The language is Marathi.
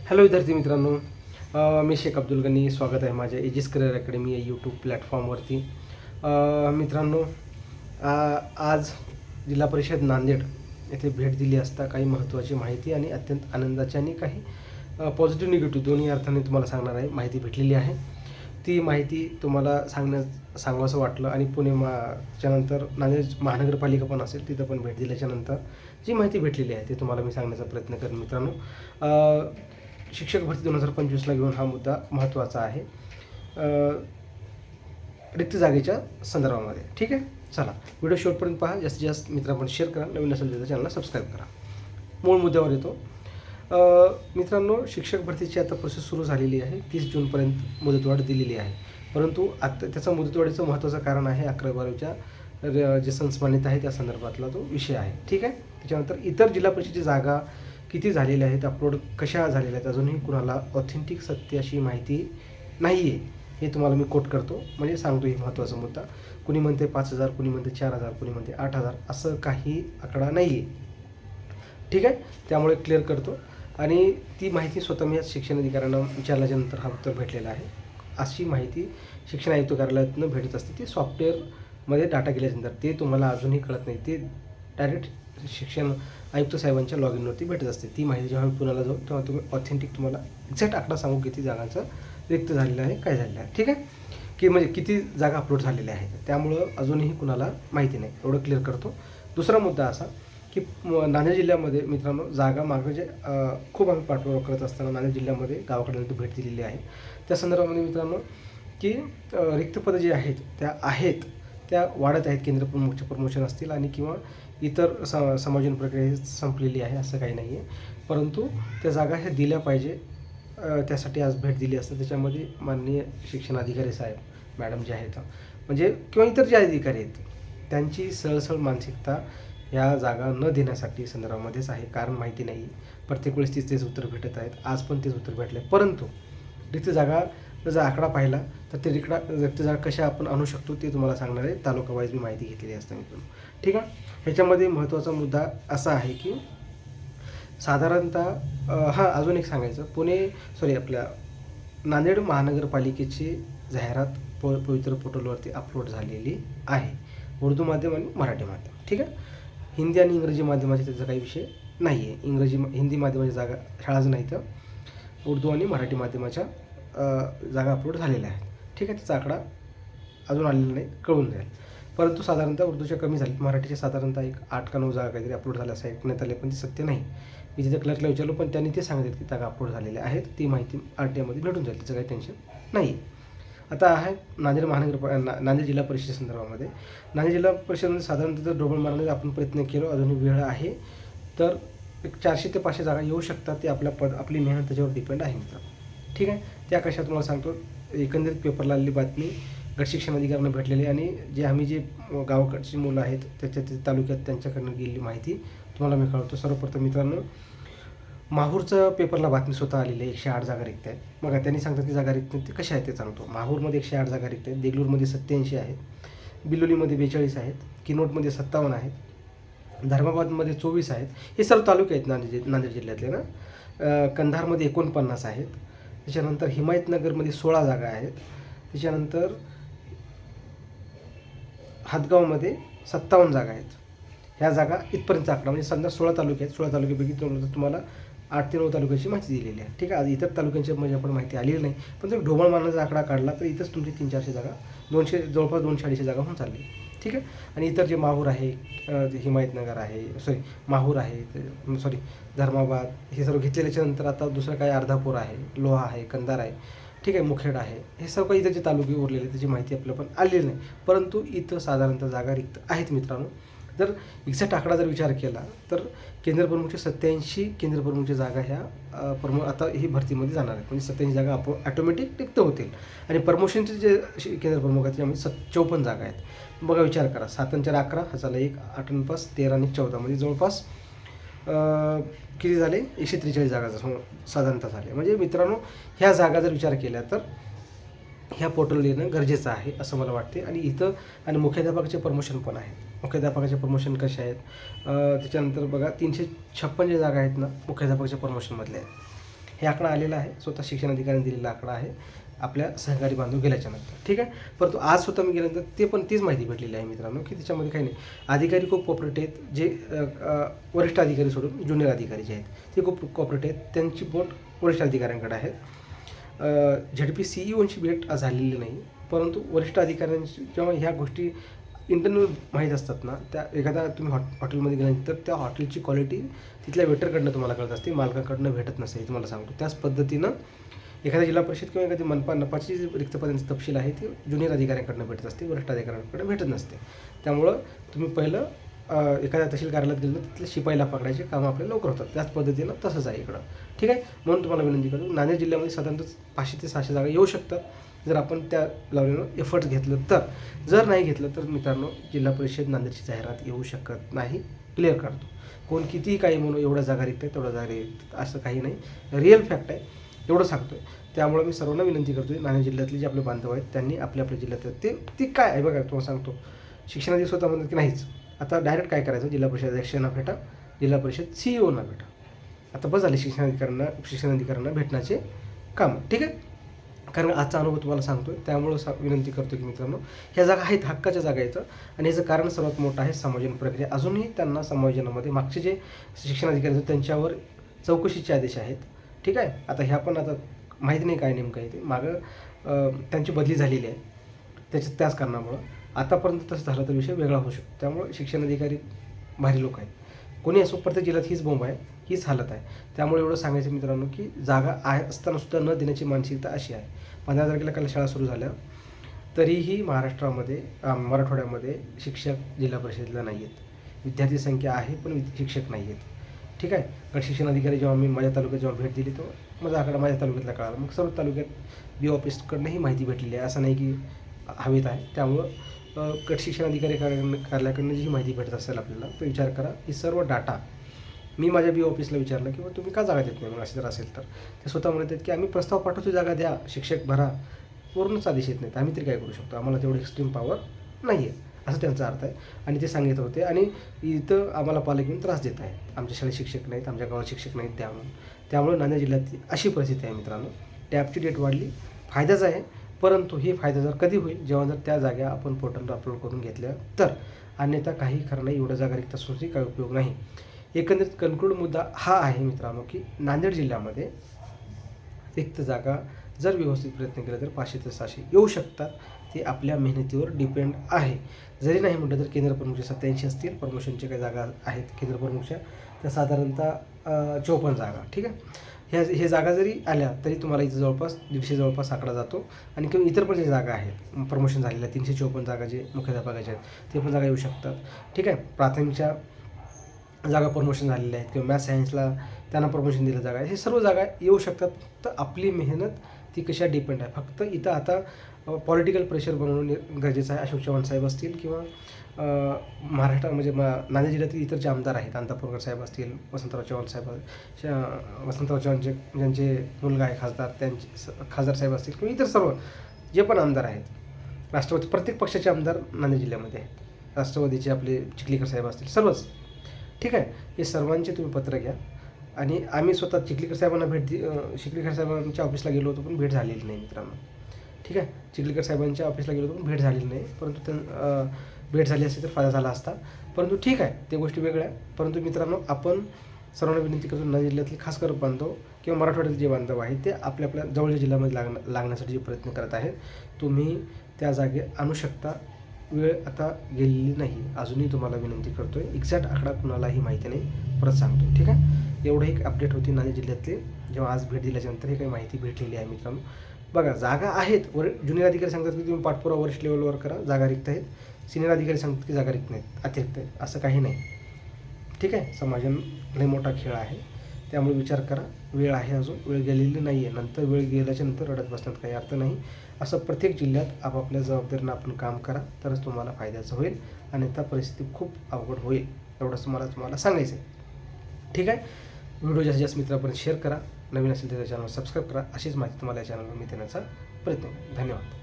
हॅलो विद्यार्थी मित्रांनो, मी शेख अब्दुल गनी. स्वागत आहे माझ्या एजिस करिअर अकॅडमी या यूट्यूब प्लॅटफॉर्मवरती. मित्रांनो, आज जिल्हा परिषद नांदेड येथे भेट दिली असता काही महत्त्वाची माहिती आणि अत्यंत आनंदाची आणि काही पॉझिटिव्ह निगेटिव्ह दोन्ही अर्थाने तुम्हाला सांगणार आहे. माहिती भेटलेली आहे, ती माहिती तुम्हाला सांगावंसं वाटलं. आणि च्यानंतर नांदेड महानगरपालिका पण असेल, तिथं पण भेट दिल्याच्यानंतर जी माहिती भेटलेली आहे ती तुम्हाला मी सांगण्याचा प्रयत्न करेन. मित्रांनो, शिक्षक भरती 2025ला घेऊन हा मुद्दा महत्त्वाचा आहे, रिक्त जागेच्या संदर्भामध्ये. ठीक आहे, चला व्हिडिओ शेवटपर्यंत पहा. जास्तीत जास्त मित्रांपर्यंत शेअर करा. नवीन असेल तर चॅनलला सबस्क्राईब करा. मूळ मुद्द्यावर येतो. मित्रांनो, शिक्षक भरतीची आता प्रोसेस सुरू झालेली आहे. 30 जूनपर्यंत मुदतवाढ दिलेली आहे. परंतु आता त्याचं मुदतवाढीचं महत्त्वाचं कारण आहे 11-12च्या जे संस्मानित आहे त्या संदर्भातला तो विषय आहे. ठीक आहे. त्याच्यानंतर इतर जिल्हा परिषदेची जागा किती झालेल्या आहेत, अपलोड कशा झालेल्या आहेत, अजूनही कुणाला ऑथेंटिक सत्य अशी माहिती नाही आहे, हे तुम्हाला मी कोट करतो. म्हणजे सांगतो ही महत्त्वाचा मुद्दा. कुणी म्हणते 5,000, कुणी म्हणते 4,000, कुणी म्हणते 8,000, असं काही आकडा नाही आहे. ठीक आहे, त्यामुळे क्लिअर करतो. आणि ती माहिती स्वतः मी शिक्षण अधिकाऱ्यांना विचारल्याच्यानंतर हा उत्तर भेटलेला आहे. अशी माहिती शिक्षण आयुक्त कार्यालयातून भेटत असते. ती सॉफ्टवेअरमध्ये डाटा गेल्यानंतर ते तुम्हाला अजूनही कळत नाही. ते डायरेक्ट शिक्षण आयुक्त साहेबांच्या लॉग इनवरती भेटत असते. ती माहिती जेव्हा मी पुण्याला जाऊ तेव्हा तुम्ही ऑथेंटिक तुम्हाला एक्झॅक्ट आकडा सांगू किती जागांचं रिक्त झालेलं आहे, काय झालेलं आहे. ठीक आहे, की म्हणजे किती जागा अपलोड झालेल्या आहेत. त्यामुळं अजूनही कुणाला माहिती नाही, एवढं क्लिअर करतो. दुसरा मुद्दा असा की नांदेड जिल्ह्यामध्ये मित्रांनो, जागा मागं जे खूप आम्ही पाठपुरावा करत असताना नांदेड जिल्ह्यामध्ये गावाकडे भेट दिलेली आहे. त्या संदर्भामध्ये मित्रांनो, की रिक्त पदं जी आहेत त्या वाढत आहेत. केंद्र प्रमुखचे प्रमोशन असतील आणि किंवा इतर समायोजन प्रक्रिया संपलेली आहे असं काही नाही आहे. परंतु त्या जागा ह्या दिल्या पाहिजे, त्यासाठी आज भेट दिली असतं. त्याच्यामध्ये माननीय शिक्षण अधिकारी साहेब मॅडम जे आहेत, म्हणजे किंवा इतर जे अधिकारी आहेत, त्यांची सरळ मानसिकता ह्या जागा न देण्यासाठी संदर्भामध्येच आहे. कारण माहिती नाही. प्रत्येक वेळेस तेच उत्तर भेटत आहेत. आज पण तेच उत्तर भेटले. परंतु रिक्त जागा जर आकडा पाहिला तर ते रिक्त जागा कशा आपण आणू शकतो ते तुम्हाला सांगणार आहे. तालुका वाईज मी माहिती घेतलेली असते मित्रांनो. ठीक आहे. ह्याच्यामध्ये महत्त्वाचा मुद्दा असा आहे की साधारणतः अजून एक सांगायचं, आपल्या नांदेड महानगरपालिकेची जाहिरात पवित्र पोर्टलवरती अपलोड झालेली आहे, उर्दू माध्यम आणि मराठी माध्यम. ठीक आहे. हिंदी आणि इंग्रजी माध्यमाचे त्याचा काही विषय नाही आहे. हिंदी माध्यमाच्या जागा शाळाच नाही, तर उर्दू आणि मराठी माध्यमाच्या जागा अपलोड झालेल्या आहेत. ठीक आहे. त्याचा आकडा अजून आलेला नाही, कळून जाईल. परंतु साधारणतः उर्दूच्या कमी झाली, मराठीच्या साधारणतः एक 8 का 9 जागा काहीतरी अपलोड झाल्या असं ऐकण्यात आले, पण ते सत्य नाही. मी तिथे क्लर्कला विचारलो, पण त्यांनी ते सांगितलं की जागा अपलोड झालेल्या आहेत. ती माहिती RTIमध्ये भेटून जाईल, त्याचं काही टेन्शन नाही. आता आहे नांदेड जिल्हा परिषद संदर्भामध्ये. नांदेड जिल्हा परिषदेमध्ये साधारणतः जर ढोबळ मारण्याचा आपण प्रयत्न केलो, अजूनही वेळ आहे, तर एक 400 ते 500 जागा येऊ शकतात. ते आपली मेहनत त्याच्यावर डिपेंड आहे मित्रांनो. ठीक आहे. त्या कशा तुम्हाला सांगतो. एकंदरीत पेपरला आलेली बातमी, गट शिक्षण अधिकाऱ्यांना भेटलेली आणि जे गावाकडची मुलं आहेत त्याच्या तालुक्यात त्यांच्याकडनं गेलेली माहिती तुम्हाला मी कळवतो. सर्वप्रथम मित्रांनो, माहूरचं पेपरला बातमी स्वतः आलेली आहे. 108 जागा रिक्त आहेत. बघा, त्यांनी सांगतात की जागा रिक्त ते कशा आहेत ते सांगतो. माहूरमध्ये 108 जागा रिक्त आहेत. देगलूरमध्ये 87 आहेत. बिलोलीमध्ये 42 आहेत. किनवटमध्ये 57 आहेत. धर्माबादमध्ये 24 आहेत. हे सर्व तालुके आहेत नांदेड जिल्ह्यातले ना. कंधारमध्ये 49 आहेत. त्याच्यानंतर हिमायतनगरमध्ये 16 जागा आहेत. त्याच्यानंतर हातगावमध्ये 57 जागा आहेत. ह्या जागा इथपर्यंतचा आकडा, म्हणजे समजा 16 तालुके आहेत. 16 तालुक्यापैकी तुम्हाला 8 ते 9 तालुक्याची माहिती दिलेली आहे. ठीक आहे. इतर तालुक्यांची म्हणजे आपण माहिती आलेली नाही, पण जर ढोबळ मारण्याचा आकडा काढला तर इथंच तुमची 300-400 जागा, जवळपास 200-250 जागा होऊन चालली. ठीक आहे. आणि इतर जे माहूर आहे, हिमायतनगर आहे, माहूर आहे, धर्माबाद, हे सर्व घेतलेल्याच्यानंतर आता दुसरं काय अर्धापूर आहे, लोहा आहे, कंधार आहे, ठीक आहे, मुखेड आहे, हे सर्व काही इथं जे तालुके उरलेले त्याची माहिती आपल्याला पण आलेली नाही. परंतु इथं साधारणतः जागा रिक्त आहेत मित्रांनो. जर एक्झॅक्ट आकडा जर विचार केला तर केंद्रप्रमुखचे 87 केंद्रप्रमुखच्या जागा ह्या आता ही भरतीमध्ये जाणार आहेत. म्हणजे 87 जागा ऑटोमॅटिक रिक्त होतील. आणि प्रमोशनचे जे केंद्रप्रमुख आहेत त्यामध्ये 54 जागा आहेत. बघा, विचार करा. 7 आणि 4 11, ह्याचा 1 8 आणि 5 13 आणि 14, म्हणजे जवळपास किती झाले, 143 जागा साधारणतः झाले. म्हणजे मित्रांनो, ह्या जागा जर विचार केल्या तर ह्या पोर्टल येणं गरजेचं आहे असं मला वाटते. आणि इथं मुख्याध्यापकाचे प्रमोशन पण आहेत. मुख्याध्यापकाचे प्रमोशन कसे आहेत, त्याच्यानंतर बघा 356 जे जागा आहेत ना मुख्याध्यापकाच्या प्रमोशनमधल्या आहेत. हे आकडा आलेला आहे, स्वतः शिक्षण अधिकाऱ्यांनी दिलेला आकडा आहे आपल्या सहकारी बांधव गेल्याच्यानंतर, ठीक आहे. परंतु आज स्वतः मी गेल्यानंतर तीच माहिती भेटलेली आहे मित्रांनो, की त्याच्यामध्ये काही नाही. अधिकारी खूप कॉपरेट आहेत, जे वरिष्ठ अधिकारी सोडून ज्युनियर अधिकारी जे आहेत ते खूप कॉपरेट आहेत, त्यांची बोट वरिष्ठ अधिकाऱ्यांकडे आहे. झेडपी सीईओंची भेट झालेली नाही, परंतु वरिष्ठ अधिकाऱ्यांची जेव्हा ह्या गोष्टी इंटरनल माहीत असतात ना, त्या एखादा तुम्ही हॉटेलमध्ये गेल्यानंतर त्या हॉटेलची क्वालिटी तिथल्या वेटरकडनं तुम्हाला कळत असते, मालकाकडनं भेटत नसते, हे तुम्हाला सांगतो. त्याच पद्धतीनं एखाद्या जिल्हा परिषद किंवा एखादी नपाची रिक्त पदांची तपशील आहे ती ज्युनियर अधिकाऱ्यांकडनं भेटत असते, वरिष्ठ अधिकाऱ्यांकडे भेटत नसते. त्यामुळं तुम्ही पहिलं एखाद्या तहसील कार्यालयात गेलं तर तिथल्या शिपाईला पकडायचे कामं आपल्याला लवकर होतात. त्याच पद्धतीनं तसंच आहे इकडं, ठीक आहे. म्हणून तुम्हाला विनंती करतो, नांदेड जिल्ह्यामध्ये साधारणतः 500 ते 600 जागा येऊ शकतात, जर आपण त्या लावलेलं एफर्ट्स घेतलं तर. जर नाही घेतलं तर मित्रांनो, जिल्हा परिषद नांदेडची जाहिरात येऊ शकत नाही. क्लिअर करतो. कोण कितीही काही म्हणून एवढ्या जागा रिक्त आहेत, तेवढ्या जागा रिक्त असं काही नाही, रिअल फॅक्ट आहे, एवढं सांगतोय. त्यामुळे मी सर्वांना विनंती करतोय, नांदेड जिल्ह्यातले जे आपले बांधव आहेत त्यांनी आपल्या जिल्ह्यात ते काय आहे बघा, तुम्हाला सांगतो. शिक्षणाची स्वतः म्हणतात की नाहीच, आता डायरेक्ट काय करायचं, जिल्हा परिषद अध्यक्षांना भेटा, जिल्हा परिषद सीईओना भेटा. आता बस झाले शिक्षणाधिकाऱ्यांना भेटण्याचे काम, ठीक आहे. कारण आजचा अनुभव तुम्हाला सांगतोय, त्यामुळं विनंती करतो की मित्रांनो, ह्या जागा आहेत, हक्काच्या जागा आहेत. आणि याचं कारण सर्वात मोठं आहे समायोजन प्रक्रिया. अजूनही त्यांना समायोजनामध्ये मागचे जे शिक्षणाधिकारी आहेत त्यांच्यावर चौकशीचे आदेश आहेत, ठीक आहे. आता ह्या पण आता माहिती नाही काय नेमकं आहे ते, मागं त्यांची बदली झालेली आहे त्याच कारणामुळं. आतापर्यंत तसं झालं तर विषय वेगळा होऊ शकतो. त्यामुळे शिक्षण अधिकारी भारी लोक आहेत, कोणी असो, प्रत्येक जिल्ह्यात हीच बोंब आहे, हीच हालत आहे. त्यामुळे एवढं सांगायचं मित्रांनो, की जागा आहे असताना सुद्धा न देण्याची मानसिकता अशी आहे. 15 तारखेला काल शाळा सुरू झाल्या, तरीही महाराष्ट्रामध्ये मराठवाड्यामध्ये शिक्षक जिल्हा परिषदेला नाही आहेत. विद्यार्थी संख्या आहे पण शिक्षक नाही आहेत, ठीक आहे. गट शिक्षण अधिकारी जेव्हा मी माझ्या तालुक्यात जेव्हा भेट दिली तेव्हा माझा आकडा माझ्या तालुक्यातला कळाला. मग सर्व तालुक्यात बी ऑफिसकडनं ही माहिती भेटलेली आहे, असं नाही की हवेत आहे. त्यामुळं गट शिक्षण अधिकारी कार्यालयाकडनं जी माहिती भेटत असेल आपल्याला, तर विचार करा, ही सर्व डाटा मी माझ्या बी ऑफिसला विचारलं की तुम्ही का जागा देत नाही, मग असं जर असेल तर ते स्वतः म्हणतात की आम्ही प्रस्ताव पाठवतो, जागा द्या, शिक्षक भरा, वरूनच आदेश येत नाहीत, आम्ही तरी काय करू शकतो, आम्हाला तेवढी एक्स्ट्रीम पॉवर नाही आहे, असं त्यांचा अर्थ आहे. आणि ते सांगितलं होते. आणि इथं आम्हाला पालक येऊन त्रास देत आहेत, आमच्या शाळेत शिक्षक नाहीत, आमच्या गावात शिक्षक नाहीत, त्यामुळे नांदेड जिल्ह्यात अशी परिस्थिती आहे मित्रांनो. टॅबची डेट वाढली, फायदाच आहे, परंतु हे फायदा जर कधी होईल, जेव्हा जर त्या जागा आपण पोर्टलवर अपलोड करून घेतल्या तर. अन्यथा काही खरं नाही, एवढ्या जागा रिक्त असूनही काही उपयोग नाही. एकंदरीत कन्क्लूड मुद्दा हा आहे मित्रांनो, की नांदेड जिल्ह्यामध्ये रिक्त जागा जर व्यवस्थित प्रयत्न केला तर 500 ते 600 येऊ शकतात. ते आपल्या मेहनतीवर डिपेंड आहे. जरी नाही म्हटलं तर केंद्र प्रमुखच्या 87 असतील, प्रमोशनच्या काही जागा आहेत केंद्र प्रमुखच्या, त्या साधारणतः 54 जागा, ठीक आहे. हे जागा जरी आल्या तरी तुम्हाला इथं जवळपास 150 जवळपास आकडा जातो. आणि किंवा इतर पण जे जागा आहेत प्रमोशन झालेल्या 354 जागा जे मुख्याध्यापकाच्या आहेत ते पण जागा येऊ शकतात, ठीक आहे. प्राथमिकच्या जागा प्रमोशन झालेल्या आहेत किंवा मॅथ्स सायन्सला त्यांना प्रमोशन दिलं जागा आहे, हे सर्व जागा येऊ शकतात. तर आपली मेहनत ती कशा डिपेंड आहे. फक्त इथं आता पॉलिटिकल प्रेशर बनवणं गरजेचं आहे. अशोक चव्हाण साहेब असतील किंवा महाराष्ट्र म्हणजे नांदेड जिल्ह्यातील इतर जे आमदार आहेत, अंतापूरकर साहेब असतील, वसंतराव चव्हाण ज्यांचे मुलगा आहे खासदार, त्यांचे खासदार साहेब असतील किंवा इतर सर्व जे पण आमदार आहेत, राष्ट्रवादी प्रत्येक पक्षाचे आमदार नांदेड जिल्ह्यामध्ये आहेत, राष्ट्रवादीचे आपले चिखलीकर साहेब असतील, सर्वच, ठीक आहे. हे सर्वांचे तुम्ही पत्र घ्या. आणि आम्ही स्वतः चिखलीकर साहेबांच्या ऑफिसला गेलो होतो पण भेट झालेली नाही मित्रांनो, ठीक आहे. चिखलीकर साहेबांच्या ऑफिसला गेलो होतो पण भेट झालेली नाही, परंतु भेट झाली असती तर फायदा झाला असता. परंतु ठीक आहे, ते गोष्टी वेगळ्या आहे. परंतु मित्रांनो, आपण सर्वांना विनंती करतो, नांदेड जिल्ह्यातले खास करून बांधव किंवा मराठवाड्यातील जे बांधव आहेत ते आपल्या जवळच्या जिल्ह्यामध्ये लागण्यासाठी जे प्रयत्न करत आहेत, तुम्ही त्या जागे आणू शकता. वेळ आता गेलेली नाही, अजूनही तुम्हाला विनंती करतो आहे. एक्झॅक्ट आकडा कुणालाही माहिती नाही, परत सांगतो, ठीक आहे. एवढं एक अपडेट होती नांदेड जिल्ह्यातले. जेव्हा आज भेट दिल्याच्यानंतर हे काही माहिती भेटलेली आहे मित्रांनो. बघा, जागा आहेत, ज्युनियर अधिकारी सांगतात की तुम्ही पाठपुरावा वरिष्ठ लेवलवर करा, जागा रिक्त आहेत. सिनियर अधिकारी सांगतात की जागा रिक्त नाहीत, अतिरिक्त आहेत, असं काही नाही, ठीक आहे. समाजन लय मोठा खेळ आहे, त्यामुळे विचार करा. वेळ आहे, अजून वेळ गेलेली नाही आहे. नंतर वेळ गेल्याच्या नंतर रडत बसण्यात काही अर्थ नाही. असं प्रत्येक जिल्ह्यात आपापल्या जबाबदारीनं आपण काम करा, तरच तुम्हाला फायद्याचं होईल. आणि त्या परिस्थिती खूप अवघड होईल, एवढंच तुम्हाला सांगायचं आहे, ठीक आहे. व्हिडिओ जास्तीत जास्त मित्रांपर्यंत शेअर करा. नवीन असेल तर चॅनल सबस्क्राईब करा. अशीच माहिती तुम्हाला या चॅनलवर मी देण्याचा प्रयत्न करेन. धन्यवाद.